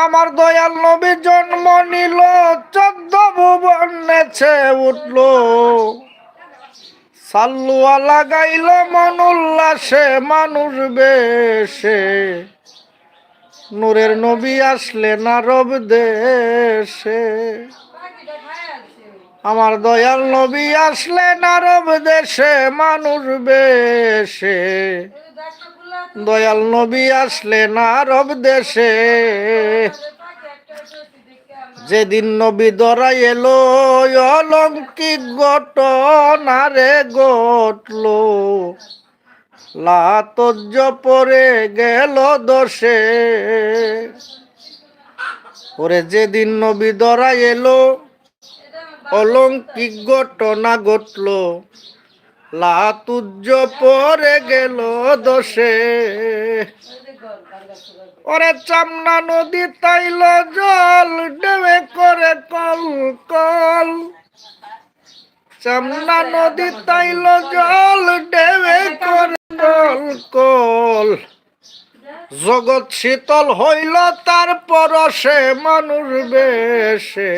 আমার দয়াল নবী জন্ম নিল 14 ভুবন নেচে উঠল সাল্লুয়া লাগাইল মন উল্লাসে মানুষ বেশে নূরের নবী আসলেন আরব দেশে আমার দয়াল নবী আসলেন আরব দেশে মানুষ বেশে দয়াল নবী আসলেন আরব দেশে যেদিন নবী ধরা এলো অলৌকিক ঘটনা রে ঘটল লাতজ্জ পরে গেল দোষে ওরে যেদিন নবী ধরা এলো অলৌকিক ঘটনা ঘটল লাতুজ্জ পরে গেল দোষে ওরে চামনা নদী তাইল জল ডেবে করে কল কল চামনা নদী তাইল জল ডেবে করে কল কল জগৎ শীতল হইল তার পরশে মানুষ বেশে